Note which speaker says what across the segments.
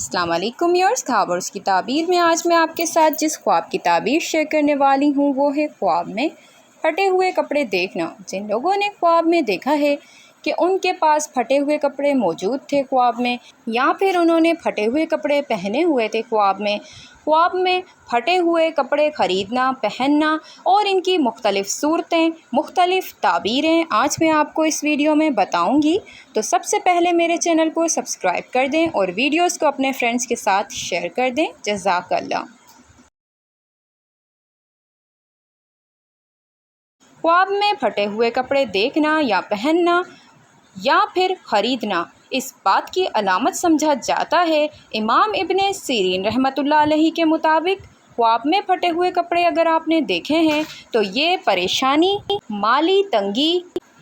Speaker 1: السلام علیکم یارس، خواب اور اس کی تعبیر میں آج میں آپ کے ساتھ جس خواب کی تعبیر شیئر کرنے والی ہوں وہ ہے خواب میں پھٹے ہوئے کپڑے دیکھنا۔ جن لوگوں نے خواب میں دیکھا ہے کہ ان کے پاس پھٹے ہوئے کپڑے موجود تھے خواب میں، یا پھر انہوں نے پھٹے ہوئے کپڑے پہنے ہوئے تھے خواب میں پھٹے ہوئے کپڑے خریدنا، پہننا اور ان کی مختلف صورتیں، مختلف تعبیریں آج میں آپ کو اس ویڈیو میں بتاؤں گی۔ تو سب سے پہلے میرے چینل کو سبسکرائب کر دیں اور ویڈیوز کو اپنے فرینڈز کے ساتھ شیئر کر دیں۔ جزاک اللہ۔ خواب میں پھٹے ہوئے کپڑے دیکھنا یا پہننا یا پھر خریدنا اس بات کی علامت سمجھا جاتا ہے۔ امام ابن سیرین رحمۃ اللہ علیہ کے مطابق خواب میں پھٹے ہوئے کپڑے اگر آپ نے دیکھے ہیں تو یہ پریشانی، مالی تنگی،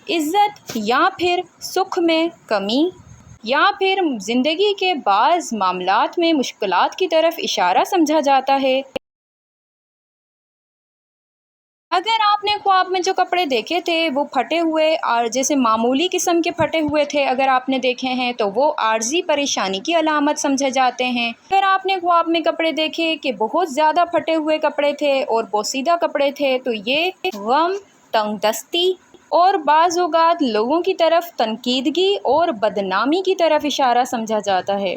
Speaker 1: عزت یا پھر سکھ میں کمی یا پھر زندگی کے بعض معاملات میں مشکلات کی طرف اشارہ سمجھا جاتا ہے۔ اگر آپ نے خواب میں جو کپڑے دیکھے تھے وہ پھٹے ہوئے اور جیسے معمولی قسم کے پھٹے ہوئے تھے اگر آپ نے دیکھے ہیں تو وہ عارضی پریشانی کی علامت سمجھے جاتے ہیں۔ اگر آپ نے خواب میں کپڑے دیکھے کہ بہت زیادہ پھٹے ہوئے کپڑے تھے اور پوسیدہ کپڑے تھے تو یہ غم، تنگ دستی اور بعض اوقات لوگوں کی طرف تنقیدگی اور بدنامی کی طرف اشارہ سمجھا جاتا ہے۔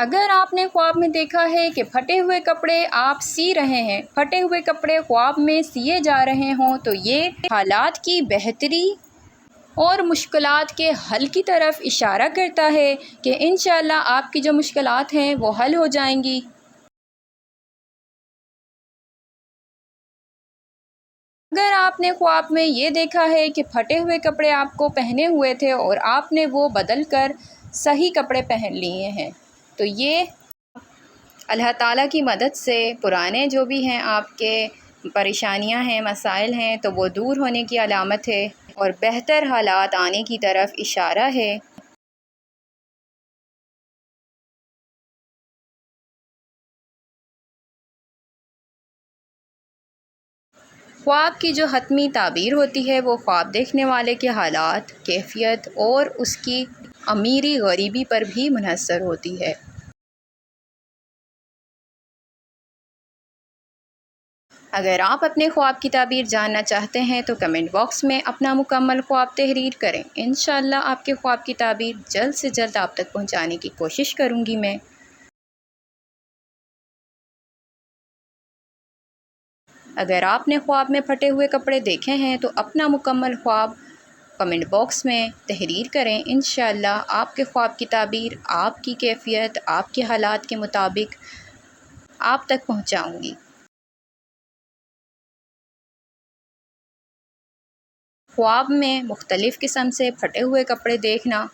Speaker 1: اگر آپ نے خواب میں دیکھا ہے کہ پھٹے ہوئے کپڑے آپ سی رہے ہیں، پھٹے ہوئے کپڑے خواب میں سیے جا رہے ہوں تو یہ حالات کی بہتری اور مشکلات کے حل کی طرف اشارہ کرتا ہے کہ انشاءاللہ آپ کی جو مشکلات ہیں وہ حل ہو جائیں گی۔ اگر آپ نے خواب میں یہ دیکھا ہے کہ پھٹے ہوئے کپڑے آپ کو پہنے ہوئے تھے اور آپ نے وہ بدل کر صحیح کپڑے پہن لیے ہیں تو یہ اللہ تعالیٰ کی مدد سے پرانے جو بھی ہیں آپ کے پریشانیاں ہیں، مسائل ہیں تو وہ دور ہونے کی علامت ہے اور بہتر حالات آنے کی طرف اشارہ ہے۔ خواب کی جو حتمی تعبیر ہوتی ہے وہ خواب دیکھنے والے کے حالات، کیفیت اور اس کی امیری غریبی پر بھی منحصر ہوتی ہے۔ اگر آپ اپنے خواب کی تعبیر جاننا چاہتے ہیں تو کمنٹ باکس میں اپنا مکمل خواب تحریر کریں۔ انشاءاللہ آپ کے خواب کی تعبیر جلد سے جلد آپ تک پہنچانے کی کوشش کروں گی میں۔ اگر آپ نے خواب میں پھٹے ہوئے کپڑے دیکھے ہیں تو اپنا مکمل خواب کمنٹ باکس میں تحریر کریں۔ انشاءاللہ آپ کے خواب کی تعبیر آپ کی کیفیت، آپ کے حالات کے مطابق آپ تک پہنچاؤں گی۔ خواب میں مختلف قسم سے پھٹے ہوئے کپڑے دیکھنا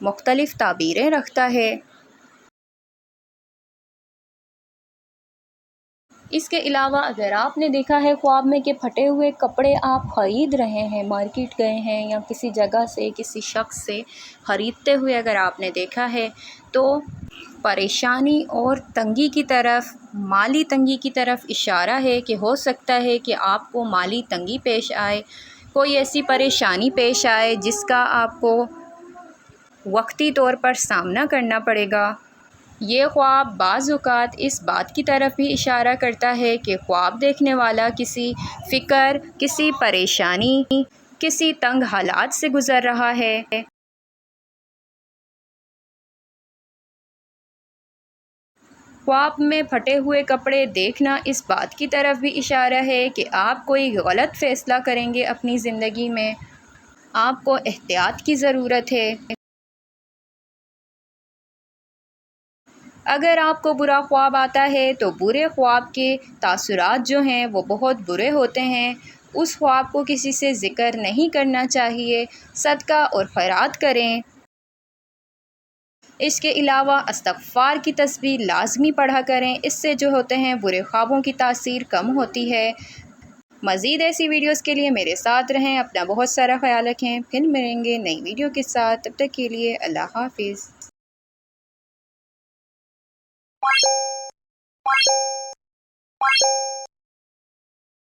Speaker 1: مختلف تعبیریں رکھتا ہے۔ اس کے علاوہ اگر آپ نے دیکھا ہے خواب میں کہ پھٹے ہوئے کپڑے آپ خرید رہے ہیں، مارکیٹ گئے ہیں یا کسی جگہ سے کسی شخص سے خریدتے ہوئے اگر آپ نے دیکھا ہے تو پریشانی اور تنگی کی طرف، مالی تنگی کی طرف اشارہ ہے کہ ہو سکتا ہے کہ آپ کو مالی تنگی پیش آئے، کوئی ایسی پریشانی پیش آئے جس کا آپ کو وقتی طور پر سامنا کرنا پڑے گا۔ یہ خواب بعض اوقات اس بات کی طرف بھی اشارہ کرتا ہے کہ خواب دیکھنے والا کسی فکر، کسی پریشانی، کسی تنگ حالات سے گزر رہا ہے۔ خواب میں پھٹے ہوئے کپڑے دیکھنا اس بات کی طرف بھی اشارہ ہے کہ آپ کوئی غلط فیصلہ کریں گے اپنی زندگی میں، آپ کو احتیاط کی ضرورت ہے۔ اگر آپ کو برا خواب آتا ہے تو برے خواب کے تاثرات جو ہیں وہ بہت برے ہوتے ہیں۔ اس خواب کو کسی سے ذکر نہیں کرنا چاہیے، صدقہ اور خیرات کریں۔ اس کے علاوہ استغفار کی تسبیح لازمی پڑھا کریں، اس سے جو ہوتے ہیں برے خوابوں کی تاثیر کم ہوتی ہے۔ مزید ایسی ویڈیوز کے لیے میرے ساتھ رہیں، اپنا بہت سارا خیال رکھیں، پھر ملیں گے نئی ویڈیو کے ساتھ، تب تک کے لیے اللہ حافظ۔